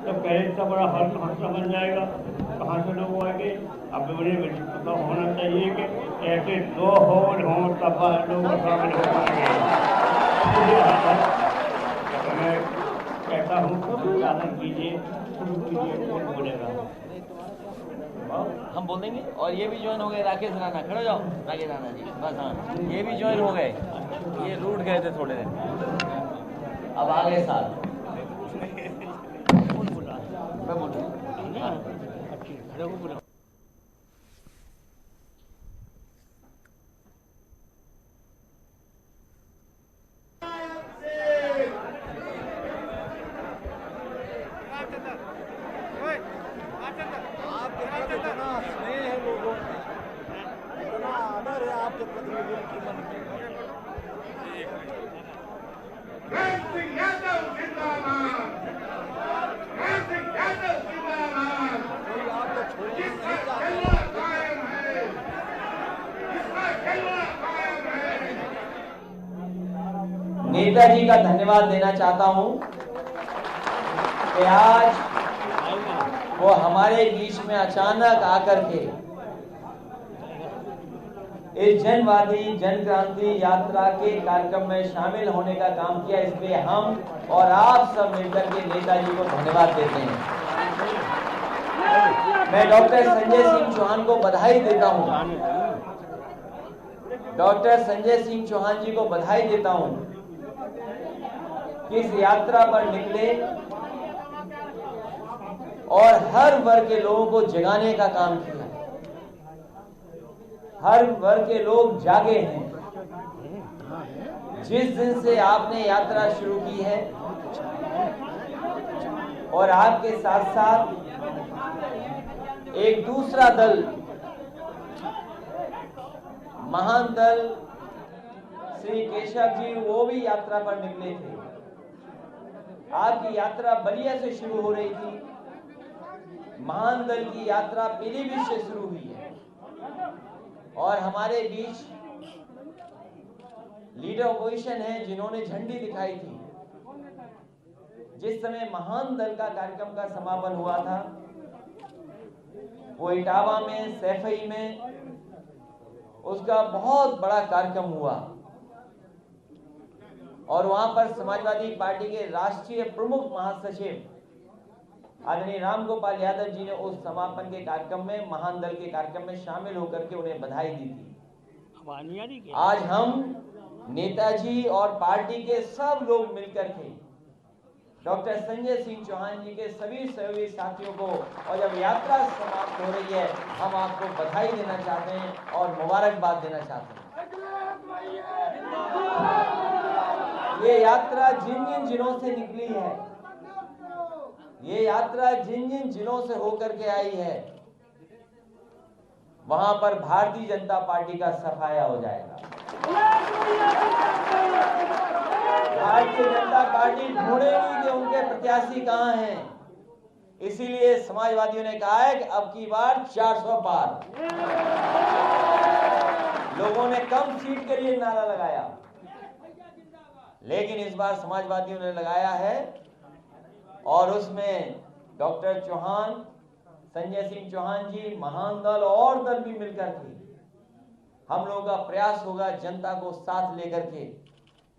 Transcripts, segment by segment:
तो पहले इतना बड़ा हादसा बन जाएगा, कहाँ से लोग आएंगे। अब बड़े पता होना चाहिए कि ऐसे 2 होल हों तब लोग शामिल हो पाएंगे। मैं कहता हूँ पालन कीजिए, शुरू कीजिए, कौन बोलेगा। हम बोल देंगे। और ये भी ज्वाइन हो गए, राकेश राणा, खड़े हो जाओ राकेश राणा जी, बस। हाँ, ये भी ज्वाइन हो गए, ये रूट गए थे थोड़े दिन, अब आ गए साथ। मैं बोल रहा हूँ। नेताजी का धन्यवाद देना चाहता हूं कि आज वो हमारे बीच में अचानक आकर के इस जनवादी जन क्रांति यात्रा के कार्यक्रम में शामिल होने का काम किया। इसलिए हम और आप सब मिलकर के नेताजी को धन्यवाद देते हैं। मैं डॉक्टर संजय सिंह चौहान को बधाई देता हूं, डॉक्टर संजय सिंह चौहान जी को बधाई देता हूं कि इस यात्रा पर निकले और हर वर्ग के लोगों को जगाने का काम किया। हर वर्ग के लोग जागे हैं। जिस दिन से आपने यात्रा शुरू की है और आपके साथ साथ एक दूसरा दल, महान दल श्री केशव जी, वो भी यात्रा पर निकले थे। आपकी यात्रा बलिया से शुरू हो रही थी, महान दल की यात्रा पीलीभीत से शुरू हुई है और हमारे बीच लीडर ऑपोजिशन है जिन्होंने झंडी दिखाई थी। जिस समय महान दल का कार्यक्रम का समापन हुआ था वो इटावा में, सैफई में उसका बहुत बड़ा कार्यक्रम हुआ और वहां पर समाजवादी पार्टी के राष्ट्रीय प्रमुख महासचिव आदरणीय राम गोपाल यादव जी ने उस समापन के कार्यक्रम में, महान दल के कार्यक्रम में शामिल होकर के उन्हें बधाई दी थी। आज हम नेताजी और पार्टी के सब लोग मिलकर के डॉक्टर संजय सिंह चौहान जी के सभी सहयोगी साथियों को, और जब यात्रा समाप्त हो रही है, हम आपको बधाई देना चाहते हैं और मुबारकबाद देना चाहते हैं। ये यात्रा जिन जिन जिलों से निकली है, ये यात्रा जिन जिन जिलों से होकर के आई है, वहां पर भारतीय जनता पार्टी का सफाया हो जाएगा। भारतीय जनता पार्टी ढूंढेगी कि उनके प्रत्याशी कहां हैं। इसीलिए समाजवादियों ने कहा है कि अब की बार 400 पार। लोगों ने कम सीट के लिए नारा लगाया, लेकिन इस बार समाजवादियों ने लगाया है और उसमें डॉक्टर चौहान, संजय सिंह चौहान जी, महान दल और दल भी मिलकर के हम लोगों का प्रयास होगा जनता को साथ लेकर के,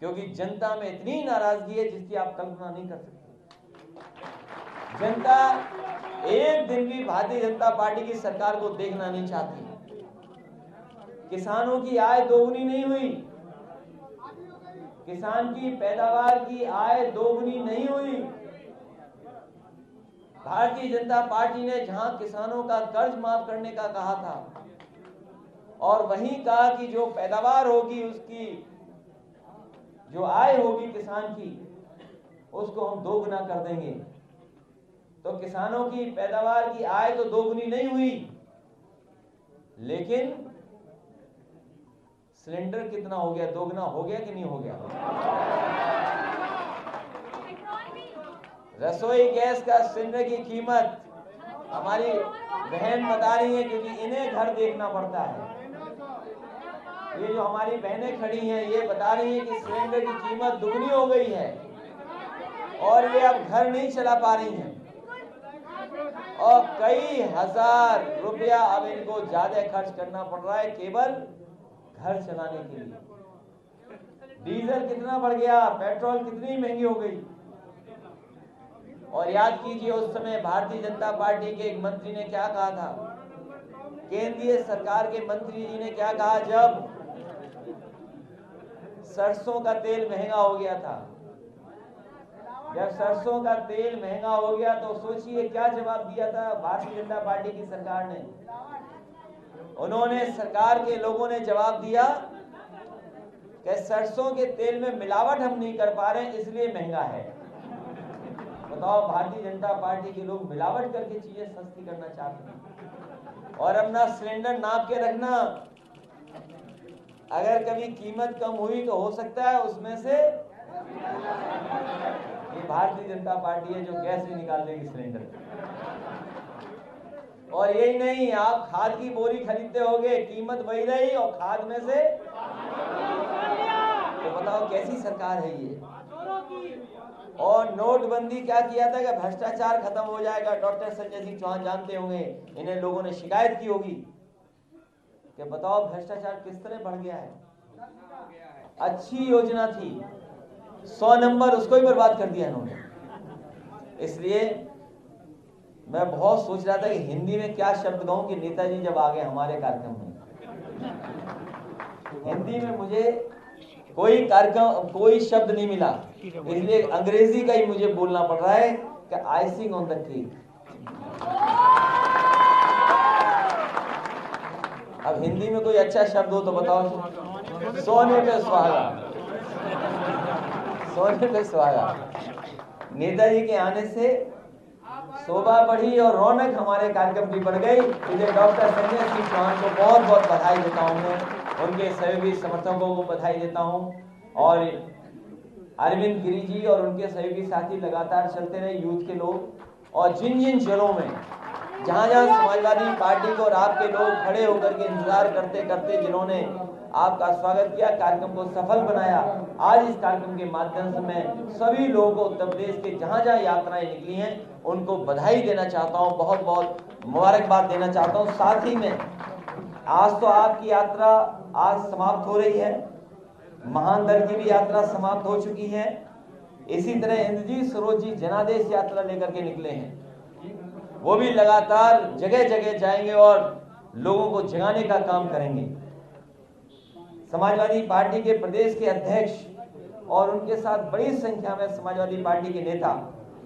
क्योंकि जनता में इतनी नाराजगी है जिसकी आप कल्पना नहीं कर सकते। जनता एक दिन भी भारतीय जनता पार्टी की सरकार को देखना नहीं चाहती। किसानों की आय दोगुनी नहीं हुई, किसान की पैदावार की आय दोगुनी नहीं हुई। भारतीय जनता पार्टी ने जहां किसानों का कर्ज माफ करने का कहा था और वहीं कहा कि जो पैदावार होगी, उसकी जो आय होगी किसान की, उसको हम दोगुना कर देंगे। तो किसानों की पैदावार की आय तो दोगुनी नहीं हुई, लेकिन सिलेंडर कितना हो गया, दोगुना हो गया कि नहीं हो गया। रसोई गैस का सिलेंडर की कीमत हमारी बहन बता रही है, क्योंकि इन्हें घर देखना पड़ता है। ये जो हमारी बहनें खड़ी हैं, ये बता रही हैं कि सिलेंडर की कीमत दुगनी हो गई है और ये अब घर नहीं चला पा रही हैं। और कई हजार रुपया अब इनको ज्यादा खर्च करना पड़ रहा है केवल घर चलाने के लिए। डीजल कितना बढ़ गया, पेट्रोल कितनी महंगी हो गई। और याद कीजिए उस समय भारतीय जनता पार्टी के एक मंत्री ने क्या कहा था, केंद्रीय सरकार के मंत्री जी ने क्या कहा जब सरसों का तेल महंगा हो गया था। जब सरसों का तेल महंगा हो गया तो सोचिए क्या जवाब दिया था भारतीय जनता पार्टी की सरकार ने। उन्होंने, सरकार के लोगों ने जवाब दिया कि सरसों के तेल में मिलावट हम नहीं कर पा रहे हैं इसलिए महंगा है। बताओ, भारतीय जनता पार्टी के लोग मिलावट करके चीजें सस्ती करना चाहते हैं। और अपना सिलेंडर नाप के रखना, अगर कभी कीमत कम हुई तो हो सकता है उसमें से ये भारतीय जनता पार्टी है जो गैस भी निकाल देगी सिलेंडर। और यही नहीं, आप खाद की बोरी खरीदते होगे, कीमत वही रही और खाद में से, तो बताओ कैसी सरकार है ये। और नोटबंदी क्या किया था कि भ्रष्टाचार खत्म हो जाएगा। डॉक्टर संजय सिंह चौहान जानते होंगे, इन्हें लोगों ने शिकायत की होगी कि बताओ भ्रष्टाचार किस तरह बढ़ गया है। अच्छी योजना थी, 100 नंबर, उसको ही बर्बाद कर दिया इन्होंने। इसलिए मैं बहुत सोच रहा था कि हिंदी में क्या शब्द कहूं कि नेताजी जब आ गए हमारे कार्यक्रम में। हिंदी में मुझे कोई शब्द नहीं मिला, इसलिए अंग्रेजी का ही मुझे बोलना पड़ रहा है कि आइसिंग ऑन द केक। अब हिंदी में कोई अच्छा शब्द हो तो बताओ। सोने पे सुहागा, सोने पे सुहागा। नेताजी के आने से शोभा बढ़ी और रौनक हमारे कार्यक्रम की बढ़ गई। इसलिए डॉक्टर संजय सिंह चौहान को बहुत बहुत बधाई देता हूं मैं, उनके सहयोगी समर्थकों को बधाई देता हूं। और अरविंद गिरी जी और उनके सहयोगी साथी लगातार चलते रहे, यूथ के लोग। और जिन जिन जिलों में जहां जहां समाजवादी पार्टी को और आपके लोग खड़े होकर के इंतजार करते करते जिन्होंने आपका स्वागत किया, कार्यक्रम को सफल बनाया, आज इस कार्यक्रम के माध्यम से मैं सभी लोगों को उत्तर प्रदेश के जहां जहां यात्राएं निकली हैं उनको बधाई देना चाहता हूं, बहुत बहुत मुबारकबाद देना चाहता हूं। साथ ही में आज तो आपकी यात्रा आज समाप्त हो रही है, महान दल की भी यात्रा समाप्त हो चुकी है। इसी तरह इंद्रजीत सरोज जी जनादेश यात्रा लेकर के निकले हैं, वो भी लगातार जगह जगह जाएंगे और लोगों को जगाने का काम करेंगे। समाजवादी पार्टी के प्रदेश के अध्यक्ष और उनके साथ बड़ी संख्या में समाजवादी पार्टी के नेता,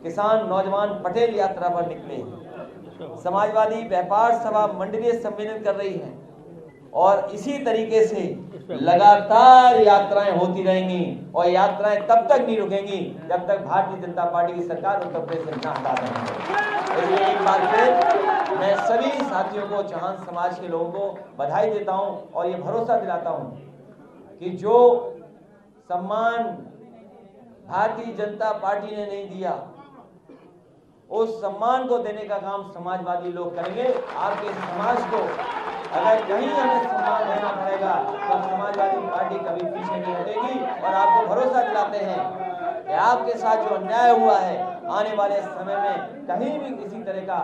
किसान, नौजवान पटेल यात्रा पर निकले हैं। समाजवादी व्यापार सभा मंडलीय सम्मेलन कर रही है और इसी तरीके से लगातार यात्राएं होती रहेंगी और यात्राएं तब तक नहीं रुकेंगी जब तक भारतीय जनता पार्टी की सरकार उत्तर प्रदेश से न हटा देंगे। इसलिए एक बार फिर मैं सभी साथियों को, चौहान समाज के लोगों को बधाई देता हूं और ये भरोसा दिलाता हूं कि जो सम्मान भारतीय जनता पार्टी ने नहीं दिया, उस सम्मान को देने का काम समाजवादी लोग करेंगे। आपके समाज को अगर कहीं हमें सम्मान देना पड़ेगा तो समाजवादी पार्टी कभी पीछे नहीं हटेगी। और आपको भरोसा दिलाते हैं कि आपके साथ जो अन्याय हुआ है, आने वाले समय में कहीं भी किसी तरह का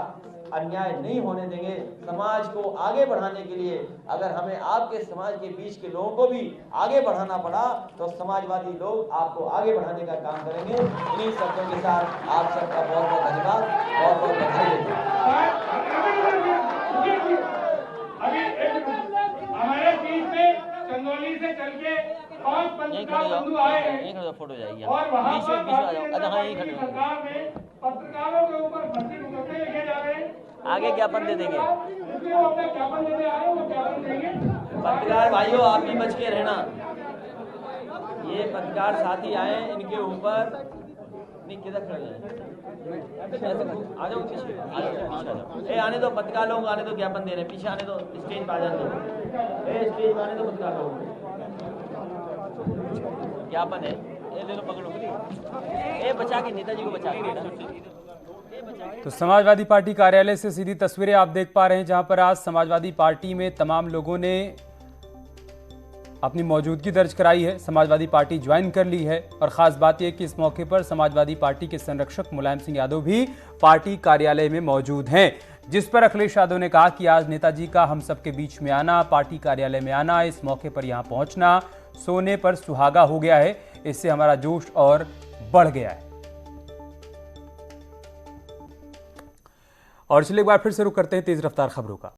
अन्याय नहीं होने देंगे। समाज को आगे बढ़ाने के लिए अगर हमें आपके समाज के बीच के लोगों को भी आगे बढ़ाना पड़ा तो समाजवादी लोग आपको आगे बढ़ाने का काम करेंगे। इन्हीं शब्दों के साथ आप सबका बहुत बहुत धन्यवाद, बहुत बहुत बधाई देता हूं। हमारे बीच में चंदौली से चल के 5 पत्रकार बंधु आए हैं फोटो जाएगी और वहाँ पर सरकार ने पत्रकारों के ऊपर फंसी मुकदमे लिखे जा रहे हैं। आगे ज्ञापन दे देंगे, वो अपना ज्ञापन देने आए हैं, वो ज्ञापन देंगे। पत्रकार भाइयों आप भी बच के रहना। ये पत्रकार साथी आए, इनके ऊपर नहीं किधर खड़े हैं, आ जाओ पीछे, आ जाओ। ए आने दो पत्रकार लोग, आने दो, ज्ञापन दे रहे हैं, पीछे आने दो, स्टेज पर आ जाने दो। ए स्टेज पर आने दो पत्रकार लोग, ज्ञापन है। ए ले लो, पकड़ो, ए बचा के, नेताजी को बचा के। तो समाजवादी पार्टी कार्यालय से सीधी तस्वीरें आप देख पा रहे हैं, जहां पर आज समाजवादी पार्टी में तमाम लोगों ने अपनी मौजूदगी दर्ज कराई है, समाजवादी पार्टी ज्वाइन कर ली है। और खास बात यह कि इस मौके पर समाजवादी पार्टी के संरक्षक मुलायम सिंह यादव भी पार्टी कार्यालय में मौजूद हैं, जिस पर अखिलेश यादव ने कहा कि आज नेताजी का हम सबके बीच में आना, पार्टी कार्यालय में आना, इस मौके पर यहां पहुंचना सोने पर सुहागा हो गया है। इससे हमारा जोश और बढ़ गया है। और चलिए एक बार फिर से रुक करते हैं तेज रफ्तार खबरों का।